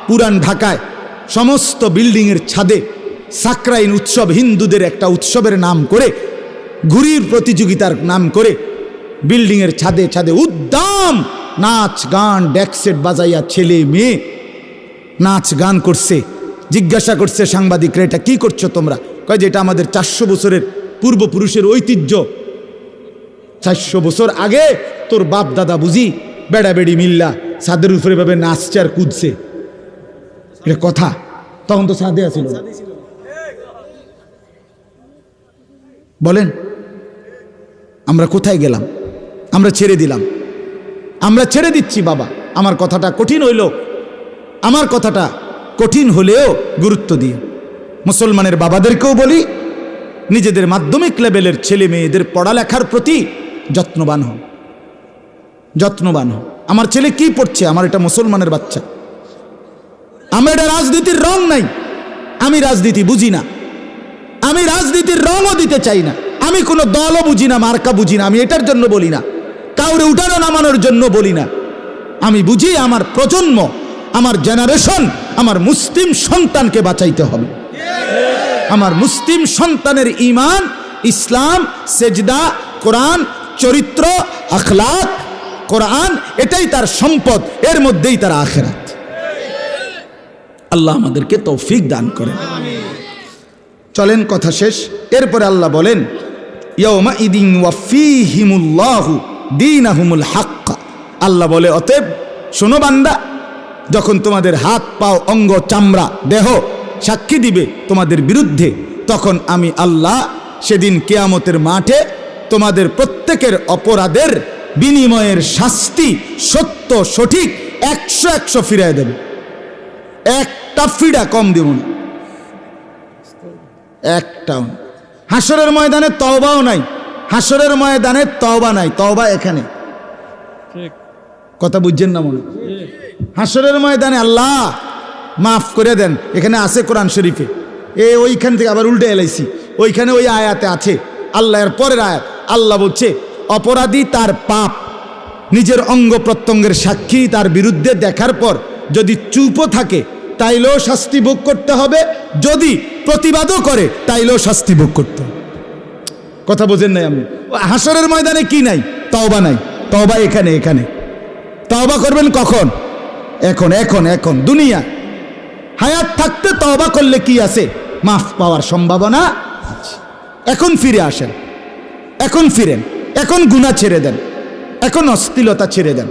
পুরান ঢাকায় সমস্ত বিল্ডিংয়ের ছাদে সাকরাইন উৎসব, হিন্দুদের একটা উৎসবের নাম করে, ঘুড়ির প্রতিযোগিতার নাম করে বিল্ডিংয়ের ছাদে ছাদে উদ্দাম নাচ গান ডেকসেট বাজাইয়া ছেলে মেয়ে নাচ গান করছে। জিজ্ঞাসা করছে সাংবাদিকরা, এটা কি করছো তোমরা? কয় যে এটা আমাদের 400 বছরের পূর্বপুরুষের ঐতিহ্য। 400 বছর আগে তোর বাপ দাদা বুঝি বেড়া বেড়ি মিল্লা ছাদের উপরে ভাবে নাচছে আর কুদছে, এটা কথা? তখন তো ছাদে আছিল। বলেন আমরা কোথায় গেলাম? আমরা ছেড়ে দিলাম, আমরা ছেড়ে দিচ্ছি। বাবা, আমার কথাটা কঠিন হইল, আমার কথাটা কঠিন হলেও গুরুত্ব দিয়ে মুসলমানের বাবাদেরকেও বলি, নিজেদের মাধ্যমিক লেভেলের ছেলে মেয়েদের পড়ালেখার প্রতি যত্নবান হন, যত্নবান হন। আমার ছেলে কি পড়ছে? আমার এটা মুসলমানের বাচ্চা। আমার এটা রাজনীতির রং নাই, আমি রাজনীতি বুঝি না, আমি রাজনীতির রঙও দিতে চাই না, আমি কোনো দলও বুঝি না, মার্কা বুঝি না। আমি এটার জন্য বলি না, কাউরে উঠানো নামানোর জন্য বলি না। আমি বুঝি আমার প্রজন্ম, আমার জেনারেশন, আমার মুসলিম সন্তানকে বাঁচাইতে হবে। আমার মুসলিম সন্তানের ঈমান, ইসলাম, সেজদা, কোরআন, চরিত্র, আখলাক, কোরআন, এটাই তার সম্পদ, এর মধ্যেই তার আখিরাত। আল্লাহ আমাদেরকে তৌফিক দান করেন। চলেন, কথা শেষ। এরপরে আল্লাহ বলেন, ইয়াউমা ইদিন ওয়াফিহিমুল্লাহু দীনাহুমুল হক। আল্লাহ বলে, অতএব শোনো বান্দা, যখন তোমাদের হাত পাও, অঙ্গ, চামড়া, দেহ সাক্ষী দিবে তোমাদের বিরুদ্ধে, তখন আমি আল্লাহ সেদিন কিয়ামতের মাঠে তোমাদের প্রত্যেকের অপরাধের বিনিময়ের শাস্তি সত্য সঠিক 100 ফিরায় দেবে। একটা ফিডা কম দিব না, একটাও। হাসরের ময়দানে তওবাও নাই, হাসরের ময়দানে তওবা নাই, তওবা এখানে। কথা বুঝছেন না মনে? হাসরের ময়দানে আল্লাহ মাফ করে দেন, এখানে আছে কোরআন শরীফে। ওইখান থেকে আবার উল্টে এলাইছি, ওইখানে ওই আয়াতে আছে, আল্লাহ এর পরের আয়াত। আল্লাহ বলছে, অপরাধী তার পাপ নিজের অঙ্গ প্রত্যঙ্গের সাক্ষী তার বিরুদ্ধে দেখার পর যদি চুপও থাকে তাইলেও শাস্তি ভোগ করতে হবে, যদি প্রতিবাদও করে তাইলেও শাস্তি ভোগ করতে হবে। কথা বোঝেন নাই? আমি হাসরের ময়দানে কি নাই? তওবা নাই। তওবা এখানে, এখানে। তওবা করবেন কখন? এখন, এখন, এখন। দুনিয়া হায়াত থাকতে তওবা করলে কি আছে? মাফ পাওয়ার সম্ভাবনা আছে। এখন ফিরে আসেন, এখন ফিরেন, এখন গুনাহ ছেড়ে দেন, এখন অশ্লীলতা ছেড়ে দেন,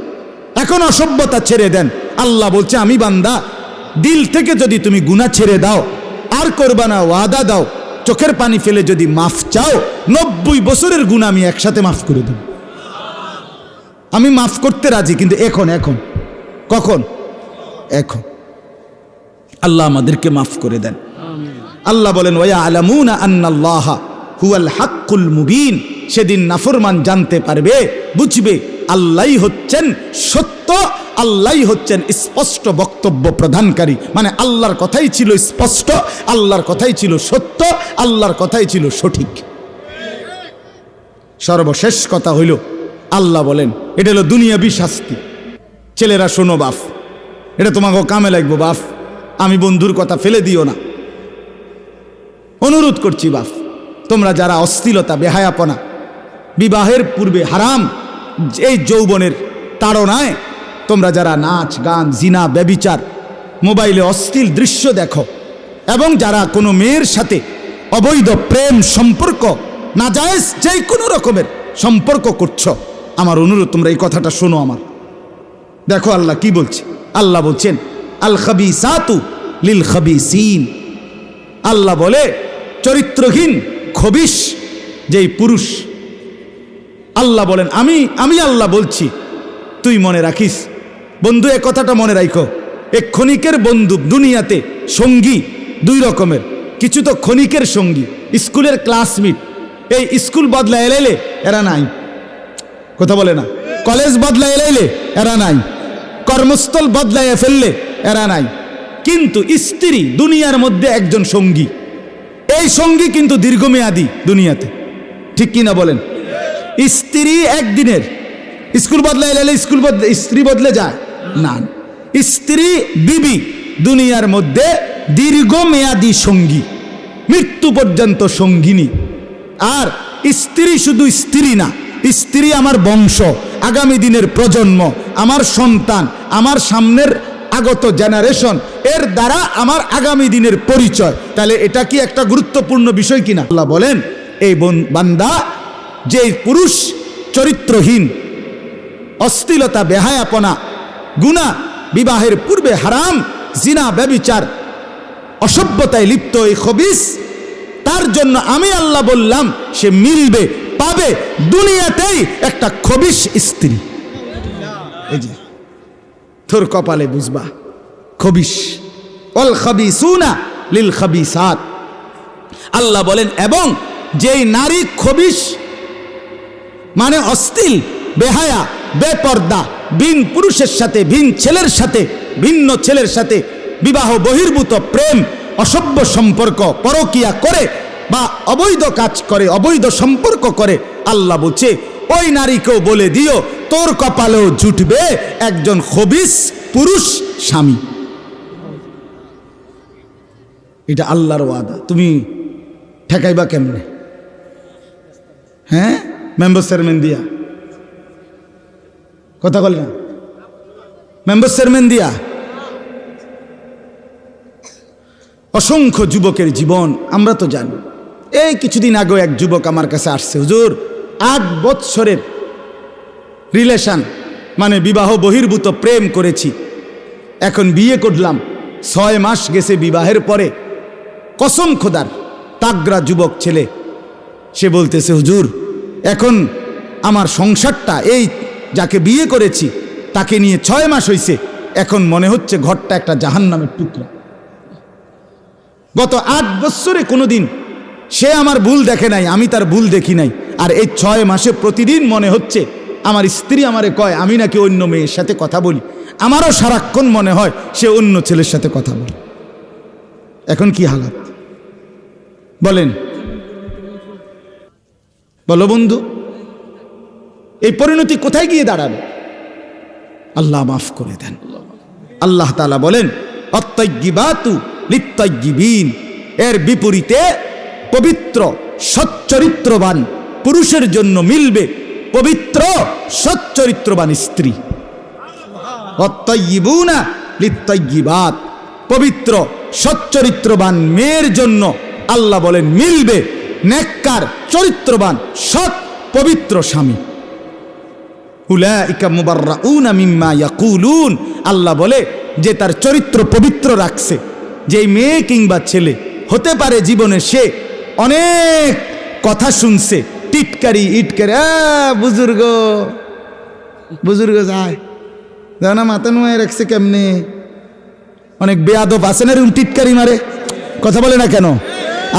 এখন অসভ্যতা ছেড়ে দেন। আল্লাহ বলছে, আমি বান্দা দিল থেকে যদি তুমি গুনাহ ছেড়ে দাও, আর করবা না, ওয়াদা দাও, চোখের পানি ফেলে যদি মাফ চাও, 90 বছরের গুনাহ আমি একসাথে মাফ করে দেব। আমি মাফ করতে রাজি, কিন্তু এখন, এখন। কখন? এখন। আল্লাহ আমাদেরকে মাফ করে দেন। আল্লাহ বলেন, ওয়া আলামুনা আন্নাল্লাহা হুয়াল হাক্কুল মুবিন। সেদিন নাফরমান জানতে পারবে, বুঝবে আল্লাহই হচ্ছেন সত্য, আল্লাহই হচ্ছেন স্পষ্ট বক্তব্য প্রদানকারী। মানে আল্লাহর কথাই ছিল স্পষ্ট, আল্লাহর কথাই ছিল সত্য, আল্লাহর কথাই ছিল সঠিক। সর্বশেষ কথা হইল, আল্লাহ বলেন, এটা হলো দুনিয়াবি শাস্তি। ছেলেরা শোনো বাপ, এটা তোমাকে কামে লাগবো বাপ, আমি বন্ধুর কথা ফেলে দিও না, অনুরোধ করছি বাপ। তোমরা যারা অশ্লীলতা, বেহায়াপনা, বিবাহের পূর্বে হারাম এই যৌবনের তাড়নায় তোমরা যারা নাচ গান, জিনা, ব্যভিচার, মোবাইলে অশ্লীল দৃশ্য দেখো, এবং যারা কোনো মেয়ের সাথে অবৈধ প্রেম সম্পর্ক, নাজায়েজ যে কোনো রকমের সম্পর্ক করছো, আমার অনুরোধ তোমরা এই কথাটা শোনো আমার। দেখো আল্লাহ কি বলছে। আল্লাহ বলছেন, আল খাবিসাতু লিল খাবিসিন। আল্লাহ বলে, চরিত্রহীন খবিশ যেই পুরুষ, আল্লাহ বলেন, আমি আল্লাহ বলছি, তুই মনে রাখিস বন্ধু, এ কথাটা মনে রাখো। এক ক্ষণিকের বন্ধু দুনিয়াতে সঙ্গী দুই রকমের। কিছু তো ক্ষণিকের সঙ্গী, স্কুলের ক্লাসমেট, এই স্কুল বদলা এলাইলে এরা নাই, কথা বলে না। কলেজ বদলা এলাইলে এরা নাই, কর্মস্থল বদলাইয়া ফেললে এরা নাই। কিন্তু স্ত্রী দুনিয়ার মধ্যে একজন সঙ্গী, এই সঙ্গী কিন্তু দীর্ঘমেয়াদী দুনিয়াতে, ঠিক কিনা বলেন? স্ত্রী একদিনের, স্কুল বদলায় এলে স্ত্রী বদলে যায় না। স্ত্রী বিবি দুনিয়ার মধ্যে দীর্ঘমেয়াদী সঙ্গী, মৃত্যু পর্যন্ত সঙ্গিনী। আর স্ত্রী শুধু স্ত্রী না, স্ত্রী আমার বংশ, আগামী দিনের প্রজন্ম, আমার সন্তান, আমার সামনের আগত জেনারেশন, এর দ্বারা আমার আগামী দিনের পরিচয়। তাহলে এটা কি একটা গুরুত্বপূর্ণ বিষয় কিনা? আল্লাহ বলেন, এই বান্দা যে পুরুষ চরিত্রহীন, অশ্লীলতা, বেহায়াপনা, গুনাহ, বিবাহের পূর্বে হারাম, জিনা, ব্যভিচার, অসভ্যতায় লিপ্ত এই খবিস, তার জন্য আমি আল্লাহ বললাম সে মিলবে, পাবে দুনিয়াতেই একটা খবিস স্ত্রী। এই যে তোর কপালে বুঝবা খবিস, অল খাবিসুনা লিল খাবিসাত। আল্লাহ বলেন, এবং যেই নারী খবিস মানে অশ্লীল, বেহায়া, বেপর্দা, ভিন পুরুষের সাথে, ভিন ছেলের সাথে, ভিন্ন ছেলের সাথে বিবাহ বহির্ভূত প্রেম, অসভ্য সম্পর্ক, পরকিয়া করে বা অবৈধ কাজ করে, অবৈধ সম্পর্ক করে, আল্লাহ বলছে ওই নারীকেও বলে দিও তোর কপালেও জুটবে একজন খবিস পুরুষ স্বামী। এটা আল্লাহর ওয়াদা, তুমি ঠেকাইবা কেমনে? হ্যাঁ, মেম্বার চেয়ারম্যান দিয়া কথা বল না, মেম্বার চেয়ারম্যান দিয়া। অসংখ্য যুবকের জীবন আমরা তো জানি। এই কিছুদিন আগে এক যুবক আমার কাছে আসছে, হুজুর 8 বৎসরের রিলেশন, মানে বিবাহ বহির্ভূত প্রেম করেছি, এখন বিয়ে করলাম, 6 মাস গেছে বিবাহের পরে। কসম খোদার, তাগড়া যুবক ছেলে, সে বলতেছে হুজুর এখন আমার সংসারটা, এই যাকে বিয়ে করেছি তাকে নিয়ে 6 মাস হয়েছে, এখন মনে হচ্ছে ঘরটা একটা জাহান্নামের টুকরা। গত 8 বছরে কোনোদিন সে আমার ভুল দেখে নাই, আমি তার ভুল দেখি নাই, আর এই 6 মাসে প্রতিদিন মনে হচ্ছে, আমার স্ত্রী আমারে কয় আমি নাকি অন্য মেয়ের সাথে কথা বলি, আমারও সারাক্ষণ মনে হয় সে অন্য ছেলের সাথে কথা বলে। এখন কি হালাত বলেন, বলো বন্ধু, এই পরিণতি কোথায় গিয়ে দাঁড়াবে? আল্লাহ মাফ করে দেন। আল্লাহ তাআলা বলেন, আত-তাইয়্যিবাতু লিত-তাইয়্যিবিন, এর বিপরীতে পবিত্র সচ্চরিত্রবান পুরুষের জন্য মিলবে পবিত্র সচ্চরিত্রবান স্ত্রী। আত-তাইয়্যিবুনা লিত-তাইয়্যিবাত, পবিত্র সচ্চরিত্রবান মেয়ের জন্য আল্লাহ বলেন মিলবে নেককার চরিত্রবান সৎ পবিত্র স্বামী। উলাইকা মুবাররাউনা মিম্মা ইয়াকুলুন, আল্লাহ বলে যে তার চরিত্র পবিত্র রাখছে, যেই মেয়ে কিংবা ছেলে হতে পারে জীবনে সে অনেক কথা শুনছে, টিটকারি ইটকারি, বুজুর্গ বুজুর্গ যায় না, মাথা নুয়ে রাখছে কেমনে, অনেক বেয়াদব আছে না এরকম টিটকারি মারে, কথা বলে না কেন?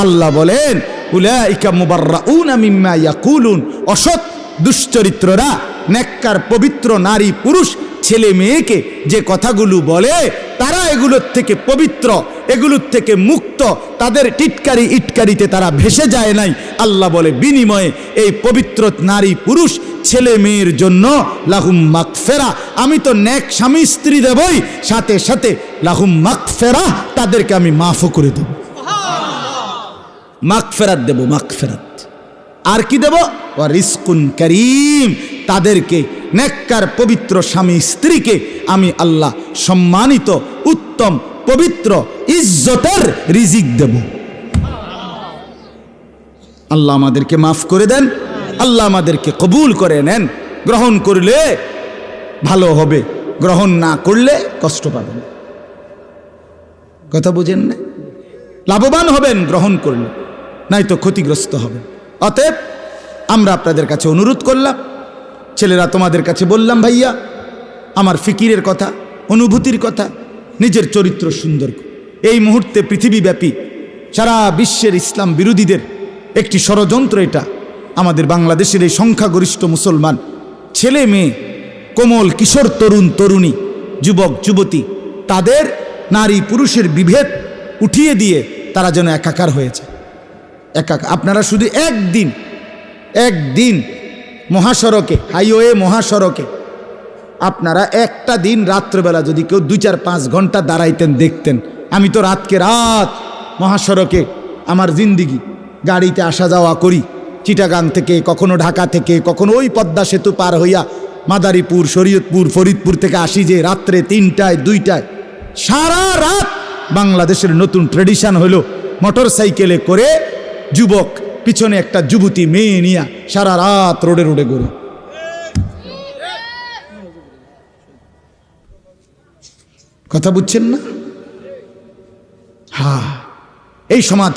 আল্লাহ বলেন উলাইকা মুবাররাউনা মিম্মা ইয়াকুলুন, অসৎ দুশ্চরিত্ররা নেককার পবিত্র নারী পুরুষ ছেলে মেয়েকে যে কথাগুলো বলে তারা এগুলোর থেকে পবিত্র, এগুলোর থেকে মুক্ত, তাদের টিটকারি ইটকারিতে তারা ভেসে যায় নাই। আল্লাহ বলে বিনিময়ে এই পবিত্র নারী পুরুষ ছেলে মেয়ের জন্য লাহুম মাগফিরা, আমি তো নেক স্বামী স্ত্রী দেবই, সাথে সাথে লাহুম মাগফিরা, তাদেরকে আমি মাফও করে দেব, মাগফিরাত দেব, মাগফিরাত। আর কি দেব? ওয়া রিজকুন কারীম, তাদেরকে নেককার পবিত্র স্বামী স্ত্রীকে আমি আল্লাহ সম্মানিত উত্তম পবিত্র ইজ্জতের রিজিক দেব। আল্লাহ আমাদেরকে মাফ করে দেন, আল্লাহ আমাদেরকে কবুল করে নেন। গ্রহণ করলে ভালো হবে, গ্রহণ না করলে কষ্ট পাবেন। কথা বুঝেন না? লাভবান হবেন গ্রহণ করলে, নাই তো ক্ষতিগ্রস্ত হবেন। অতএব আমরা আপনাদের কাছে অনুরোধ করলাম, ছেলেরা তোমাদের কাছে বললাম, ভাইয়া আমার ফিকিরের কথা, অনুভূতির কথা, নিজের চরিত্র সুন্দর। এই মুহূর্তে পৃথিবীব্যাপী সারা বিশ্বের ইসলাম বিরোধীদের একটি ষড়যন্ত্র এটা। আমাদের বাংলাদেশের এই সংখ্যাগরিষ্ঠ মুসলমান ছেলে মেয়ে, কোমল কিশোর তরুণ তরুণী, যুবক যুবতী, তাদের নারী পুরুষের বিভেদ উঠিয়ে দিয়ে তারা যেন একাকার হয়েছে। আপনারা শুধু একদিন মহাসড়কে, হাইওয়ে মহাসড়কে আপনারা একটা দিন রাত্রবেলা যদি কেউ 2-4-5 ঘন্টা দাঁড়াইতেন, দেখতেন। আমি তো রাতকে রাত মহাসড়কে আমার জিন্দিগি। গাড়িতে আসা যাওয়া করি চিটাগাং থেকে, কখনো ঢাকা থেকে, কখনো ওই পদ্মা সেতু পার হইয়া মাদারীপুর, শরীয়তপুর, ফরিদপুর থেকে আসি যে রাত্রে 3টায় 2টায়। সারা রাত বাংলাদেশের নতুন ট্রেডিশন হলো মোটর সাইকেলে করে যুবক পিছনে একটা যুবতী মেয়ে নিয়ে সারা রাত রোডে রোডে ঘুরে। কথা বুঝছেন না? হ্যাঁ, এই সমাজ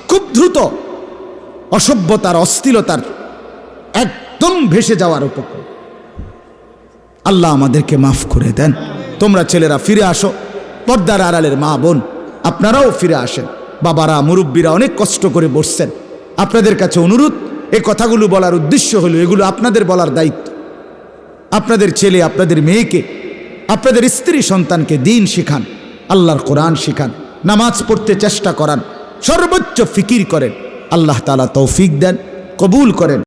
খুব দ্রুত অসভ্যতার, অশ্লীলতার একদম ভেসে যাওয়ার উপক্রম। আল্লাহ আমাদেরকে মাফ করে দেন। তোমরা ছেলেরা ফিরে আসো, পর্দার আড়ালের মা বোন আপনারাও ফিরে আসেন। বাবারা, মুরব্বীরা অনেক কষ্ট করে বসছেন। আপনাদের কাছে অনুরোধ, এই কথাগুলো বলার উদ্দেশ্য হলো এগুলো আপনাদের বলার দায়িত্ব। আপনাদের ছেলে, আপনাদের মেয়েকে, আপনাদের স্ত্রী সন্তানকে দ্বীন শিখান, আল্লাহর কোরআন শিখান, নামাজ পড়তে চেষ্টা করান, সর্বোচ্চ ফিকির করেন। আল্লাহ তাআলা তৌফিক দেন, কবুল করেন।